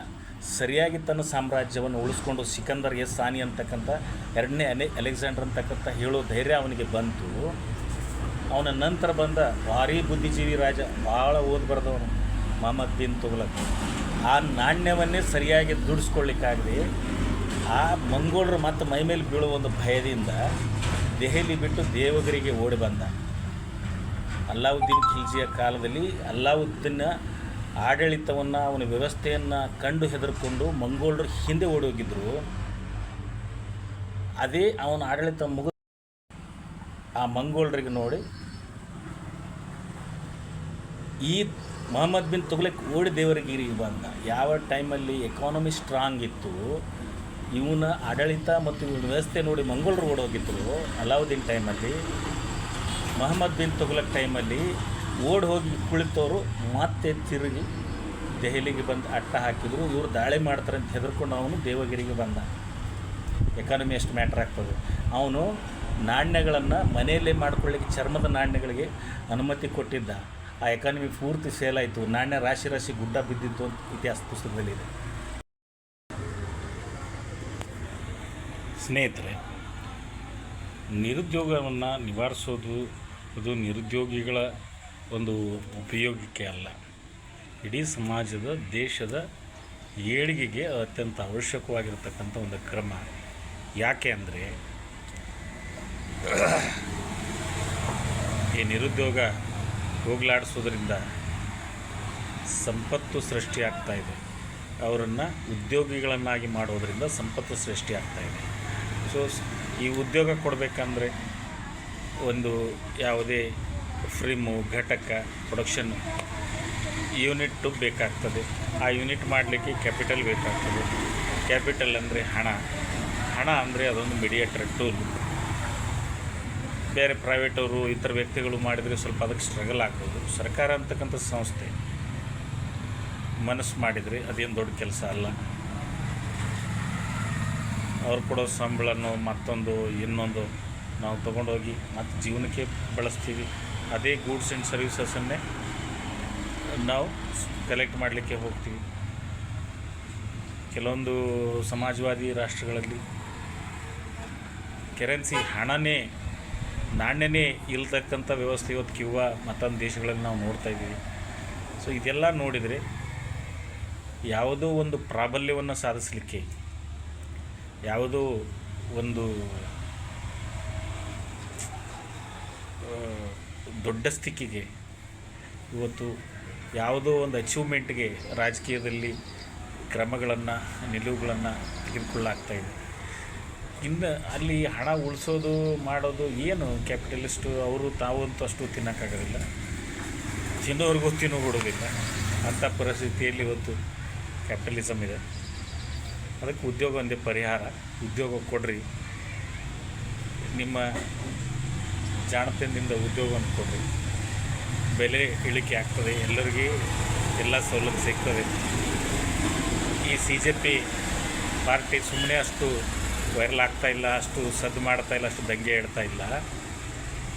ಸರಿಯಾಗಿ ತನ್ನ ಸಾಮ್ರಾಜ್ಯವನ್ನು ಉಳಿಸ್ಕೊಂಡು ಸಿಕಂದರ್ ಸಾನಿ ಅಂತಕ್ಕಂಥ 2ನೇ ಅಲೆಕ್ಸಾಂಡರ್ ಅಂತಕ್ಕಂಥ ಹೇಳೋ ಧೈರ್ಯ ಅವನಿಗೆ ಬಂತು. ಅವನ ನಂತರ ಬಂದ ಭಾರೀ ಬುದ್ಧಿಜೀವಿ ರಾಜ, ಭಾಳ ಓದಿ ಬರೆದವನು ಮೊಹಮ್ಮದ್ ಬಿನ್ ತುಘಲಕ್. ಆ ನಾಣ್ಯವನ್ನೇ ಸರಿಯಾಗಿ ದುಡಿಸ್ಕೊಳ್ಳಿಕ್ಕಾಗದೆ ಆ ಮಂಗೋಳರು ಮತ್ತು ಮೈಮೇಲೆ ಬೀಳುವ ಒಂದು ಭಯದಿಂದ ದೆಹಲಿ ಬಿಟ್ಟು ದೇವಗಿರಿಗೆ ಓಡಿ ಬಂದ. ಅಲಾವುದ್ದೀನ್ ಖಿಲ್ಜಿಯ ಕಾಲದಲ್ಲಿ ಅಲಾವುದ್ದೀನ ಆಡಳಿತವನ್ನು, ಅವನ ವ್ಯವಸ್ಥೆಯನ್ನು ಕಂಡು ಹೆದರ್ಕೊಂಡು ಮಂಗೋಳರು ಹಿಂದೆ ಓಡಿ ಹೋಗಿದ್ದರು. ಅದೇ ಅವನ ಆಡಳಿತ ಆ ಮಂಗೋಳರಿಗೆ ನೋಡಿ ಈ ಮೊಹಮ್ಮದ್ ಬಿನ್ ತುಘಲಕ್ ಓಡಿ ದೇವಗಿರಿಗೆ ಬಂದ. ಯಾವ ಟೈಮಲ್ಲಿ ಎಕಾನಮಿ ಸ್ಟ್ರಾಂಗ್ ಇತ್ತು, ಇವನ ಆಡಳಿತ ಮತ್ತು ಇವನ ವ್ಯವಸ್ಥೆ ನೋಡಿ ಮಂಗೋಳರು ಓಡೋಗಿದ್ದರು. ಅಲಾವುದ್ದೀನ್ ಟೈಮಲ್ಲಿ, ಮೊಹಮ್ಮದ್ ಬಿನ್ ತುಘಲಕ್ ಟೈಮಲ್ಲಿ ಓಡಿ ಹೋಗಿ ಕುಳಿತವರು ಮತ್ತೆ ತಿರುಗಿ ದೆಹಲಿಗೆ ಬಂದು ಅಟ್ಟ ಹಾಕಿದರು. ಇವರು ದಾಳಿ ಮಾಡ್ತಾರೆ ಅಂತ ಹೆದರ್ಕೊಂಡು ಅವನು ದೇವಗಿರಿಗೆ ಬಂದ. ಎಕಾನಮಿ ಎಷ್ಟು ಮ್ಯಾಟ್ರ್ ಆಗ್ತದೆ. ಅವನು ನಾಣ್ಯಗಳನ್ನು ಮನೆಯಲ್ಲೇ ಮಾಡ್ಕೊಳ್ಳಿಕ್ಕೆ ಚರ್ಮದ ನಾಣ್ಯಗಳಿಗೆ ಅನುಮತಿ ಕೊಟ್ಟಿದ್ದ. ಆ ಎಕಾನಮಿ ಪೂರ್ತಿ ಫೇಲ್ ಆಯಿತು, ನಾಣ್ಯ ರಾಶಿ ರಾಶಿ ಗುಡ್ಡ ಬಿದ್ದಿತ್ತು ಅಂತ ಇತಿಹಾಸ ಪುಸ್ತಕದಲ್ಲಿದೆ. ಸ್ನೇಹಿತರೆ, ನಿರುದ್ಯೋಗವನ್ನು ನಿವಾರಿಸೋದು ಇದು ನಿರುದ್ಯೋಗಿಗಳ ಒಂದು ಉಪಯೋಗಕ್ಕೆ ಅಲ್ಲ, ಇಡೀ ಸಮಾಜದ ದೇಶದ ಏಳಿಗೆಗೆ ಅತ್ಯಂತ ಅವಶ್ಯಕವಾಗಿರತಕ್ಕಂಥ ಒಂದು ಕ್ರಮ. ಯಾಕೆ ಅಂದರೆ ಈ ನಿರುದ್ಯೋಗ ಹೋಗಲಾಡಿಸೋದ್ರಿಂದ ಸಂಪತ್ತು ಸೃಷ್ಟಿಯಾಗ್ತಾಯಿದೆ, ಅವರನ್ನು ಉದ್ಯೋಗಿಗಳನ್ನಾಗಿ ಮಾಡೋದರಿಂದ ಸಂಪತ್ತು ಸೃಷ್ಟಿಯಾಗ್ತಾಯಿದೆ. ಸೊ ಈ ಉದ್ಯೋಗ ಕೊಡಬೇಕಂದ್ರೆ ಒಂದು ಯಾವುದೇ ಫ್ರೇಮು ಘಟಕ ಪ್ರೊಡಕ್ಷನ್ ಯೂನಿಟ್ಟು ಬೇಕಾಗ್ತದೆ. ಆ ಯೂನಿಟ್ ಮಾಡಲಿಕ್ಕೆ ಕ್ಯಾಪಿಟಲ್ ಬೇಕಾಗ್ತದೆ. ಕ್ಯಾಪಿಟಲ್ ಅಂದರೆ ಹಣ ಅಂದರೆ ಅದೊಂದು ಮೀಡಿಯೇಟರ್ ಟೂಲ್. ಬೇರೆ ಪ್ರೈವೇಟವರು ಇತರ ವ್ಯಕ್ತಿಗಳು ಮಾಡಿದರೆ ಸ್ವಲ್ಪ ಅದಕ್ಕೆ ಸ್ಟ್ರಗಲ್ ಆಗ್ಬೋದು. ಸರ್ಕಾರ ಅಂತಕ್ಕಂಥ ಸಂಸ್ಥೆ ಮನಸ್ಸು ಮಾಡಿದರೆ ಅದೇನು ದೊಡ್ಡ ಕೆಲಸ ಅಲ್ಲ. ಅವ್ರು ಕೊಡೋ ಸಂಬಳನೋ ಮತ್ತೊಂದು ಇನ್ನೊಂದು ನಾವು ತೊಗೊಂಡೋಗಿ ಮತ್ತು ಜೀವನಕ್ಕೆ ಬಳಸ್ತೀವಿ. ಅದೇ ಗೂಡ್ಸ್ ಆ್ಯಂಡ್ ಸರ್ವೀಸಸ್ಸನ್ನೇ ನಾವು ಕಲೆಕ್ಟ್ ಮಾಡಲಿಕ್ಕೆ ಹೋಗ್ತೀವಿ. ಕೆಲವೊಂದು ಸಮಾಜವಾದಿ ರಾಷ್ಟ್ರಗಳಲ್ಲಿ ಕರೆನ್ಸಿ ನಾಣ್ಯನೇ ಇಲ್ತಕ್ಕಂಥ ವ್ಯವಸ್ಥೆ ಇವತ್ತು ಕ್ಯೂಬಾ ಮತ್ತೊಂದು ದೇಶಗಳಲ್ಲಿ ನಾವು ನೋಡ್ತಾಯಿದ್ದೀವಿ. ಸೊ ಇದೆಲ್ಲ ನೋಡಿದರೆ ಯಾವುದೋ ಒಂದು ಪ್ರಾಬಲ್ಯವನ್ನು ಸಾಧಿಸಲಿಕ್ಕೆ, ಯಾವುದೋ ಒಂದು ದೊಡ್ಡ ಸ್ಥಿತಿಗೆ, ಇವತ್ತು ಯಾವುದೋ ಒಂದು ಅಚೀವ್ಮೆಂಟ್ಗೆ ರಾಜಕೀಯದಲ್ಲಿ ಕ್ರಮಗಳನ್ನು ನಿಲುವುಗಳನ್ನು ತೆಗೆದುಕೊಳ್ಳಾಗ್ತಾಯಿದೆ. ಇನ್ನು ಅಲ್ಲಿ ಹಣ ಉಳಿಸೋದು ಮಾಡೋದು ಏನು ಕ್ಯಾಪಿಟಲಿಸ್ಟು ಅವರು ತಾವಂತೂ ಅಷ್ಟು ತಿನ್ನೋಕ್ಕಾಗೋದಿಲ್ಲ, ತಿನ್ನೋರಿಗೂ ತಿನ್ನೋಗೊಡೋದಿಲ್ಲ. ಅಂಥ ಪರಿಸ್ಥಿತಿಯಲ್ಲಿ ಇವತ್ತು ಕ್ಯಾಪಿಟಲಿಸಮ್ ಇದೆ. ಅದಕ್ಕೆ ಉದ್ಯೋಗ ಒಂದೇ ಪರಿಹಾರ. ಉದ್ಯೋಗ ಕೊಡ್ರಿ, ನಿಮ್ಮ ಜಾಣತನದಿಂದ ಉದ್ಯೋಗವನ್ನು ಕೊಡ್ರಿ, ಬೆಲೆ ಇಳಿಕೆ ಆಗ್ತದೆ, ಎಲ್ಲರಿಗೆ ಎಲ್ಲ ಸೌಲಭ್ಯ ಸಿಗ್ತದೆ. ಈ CJP ಪಾರ್ಟಿ ಸುಮ್ಮನೆ ಅಷ್ಟು ವೈರಲ್ ಆಗ್ತಾಯಿಲ್ಲ, ಅಷ್ಟು ಸದ್ದು ಮಾಡ್ತಾಯಿಲ್ಲ, ಅಷ್ಟು ದಂಗೆ ಇಡ್ತಾ ಇಲ್ಲ.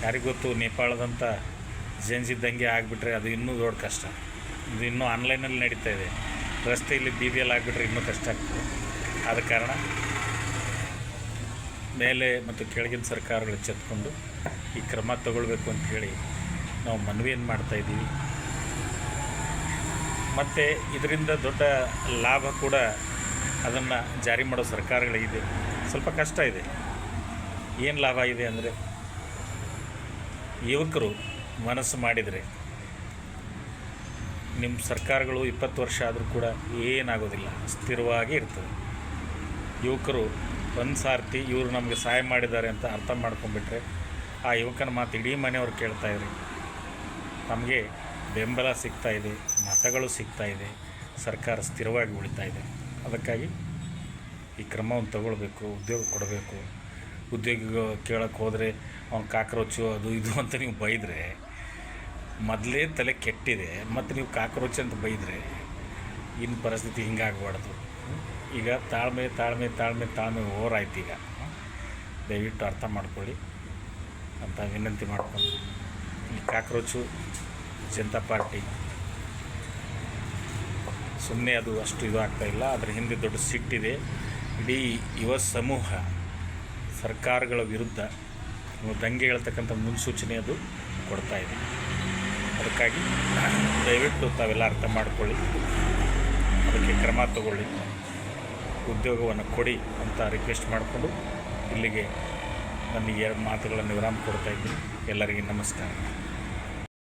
ಯಾರಿಗೊತ್ತು, ನೇಪಾಳದಂಥ ಜಂಜಿ ದಂಗೆ ಆಗಿಬಿಟ್ರೆ ಅದು ಇನ್ನೂ ದೊಡ್ಡ ಕಷ್ಟ. ಇದು ಇನ್ನೂ ಆನ್ಲೈನಲ್ಲಿ ನಡೀತಾ ಇದೆ. ರಸ್ತೆಯಲ್ಲಿ ಬೀದಿಯಲ್ಲಿ ಆಗಿಬಿಟ್ರೆ ಇನ್ನೂ ಕಷ್ಟ ಆಗ್ತದೆ. ಆದ ಕಾರಣ ಮೇಲೆ ಮತ್ತು ಕೆಳಗಿನ ಸರ್ಕಾರಗಳು ಎಚ್ಚೆತ್ತುಕೊಂಡು ಈ ಕ್ರಮ ತಗೊಳ್ಬೇಕು ಅಂಥೇಳಿ ನಾವು ಮನವಿಯನ್ನು ಮಾಡ್ತಾಯಿದ್ದೀವಿ. ಮತ್ತು ಇದರಿಂದ ದೊಡ್ಡ ಲಾಭ ಕೂಡ ಅದನ್ನು ಜಾರಿ ಮಾಡೋ ಸರ್ಕಾರಗಳಿದೆ. ಸ್ವಲ್ಪ ಕಷ್ಟ ಇದೆ. ಏನು ಲಾಭ ಇದೆ ಅಂದರೆ, ಯುವಕರು ಮನಸ್ಸು ಮಾಡಿದರೆ ನಿಮ್ಮ ಸರ್ಕಾರಗಳು 20 ವರ್ಷ ಆದರೂ ಕೂಡ ಏನಾಗೋದಿಲ್ಲ, ಸ್ಥಿರವಾಗಿ ಇರ್ತದೆ. ಯುವಕರು ಒಂದು ಸಾರ್ತಿ ಇವರು ನಮಗೆ ಸಹಾಯ ಮಾಡಿದ್ದಾರೆ ಅಂತ ಅರ್ಥ ಮಾಡ್ಕೊಂಡ್ಬಿಟ್ರೆ ಆ ಯುವಕನ ಮಾತು ಇಡೀ ಮನೆಯವ್ರು ಕೇಳ್ತಾಯಿದ್ರು. ನಮಗೆ ಬೆಂಬಲ ಸಿಗ್ತಾಯಿದೆ, ಮತಗಳು ಸಿಗ್ತಾಯಿದೆ, ಸರ್ಕಾರ ಸ್ಥಿರವಾಗಿ ಉಳಿತಾ ಇದೆ. ಅದಕ್ಕಾಗಿ ಈ ಕ್ರಮವನ್ನು ತಗೊಳ್ಬೇಕು, ಉದ್ಯೋಗ ಕೊಡಬೇಕು. ಉದ್ಯೋಗ ಕೇಳೋಕ್ಕೆ ಹೋದರೆ ಅವ್ನು ಕಾಕ್ರೋಚು ಅದು ಇದು ಅಂತ ನೀವು ಬೈದರೆ, ಮೊದಲೇ ತಲೆ ಕೆಟ್ಟಿದೆ, ಮತ್ತು ನೀವು ಕಾಕ್ರೋಚ್ ಅಂತ ಬೈದರೆ ಇನ್ನು ಪರಿಸ್ಥಿತಿ ಹಿಂಗಾಗಬಾರ್ದು. ಈಗ ತಾಳ್ಮೆ ಓವರಾಯ್ತು. ಈಗ ದಯವಿಟ್ಟು ಅರ್ಥ ಮಾಡ್ಕೊಳ್ಳಿ ಅಂತ ವಿನಂತಿ ಮಾಡ್ಕೊಂಡು, ಈ ಕಾಕ್ರೋಚು ಜನತಾ ಪಾರ್ಟಿ ಸುಮ್ಮನೆ ಅದು ಅಷ್ಟು ಇದು ಆಗ್ತಾಯಿಲ್ಲ. ಅದರ ಹಿಂದೆ ದೊಡ್ಡ ಸಿಟ್ಟಿದೆ. ಇಡೀ ಯುವ ಸಮೂಹ ಸರ್ಕಾರಗಳ ವಿರುದ್ಧ ದಂಗೆ ಹೇಳ್ತಕ್ಕಂಥ ಮುನ್ಸೂಚನೆ ಅದು ಕೊಡ್ತಾಯಿದೆ. ಅದಕ್ಕಾಗಿ ದಯವಿಟ್ಟು ತಾವೆಲ್ಲ ಅರ್ಥ ಮಾಡ್ಕೊಳ್ಳಿ, ಅದಕ್ಕೆ ಕ್ರಮ ತಗೊಳ್ಳಿ, ಉದ್ಯೋಗವನ್ನು ಕೊಡಿ ಅಂತ ರಿಕ್ವೆಸ್ಟ್ ಮಾಡಿಕೊಂಡು ಇಲ್ಲಿಗೆ ನನ್ನ 2 ಮಾತುಗಳನ್ನು ವಿರಾಮ ಕೊಡ್ತಾಯಿದ್ದೀನಿ. ಎಲ್ಲರಿಗೆ ನಮಸ್ಕಾರ.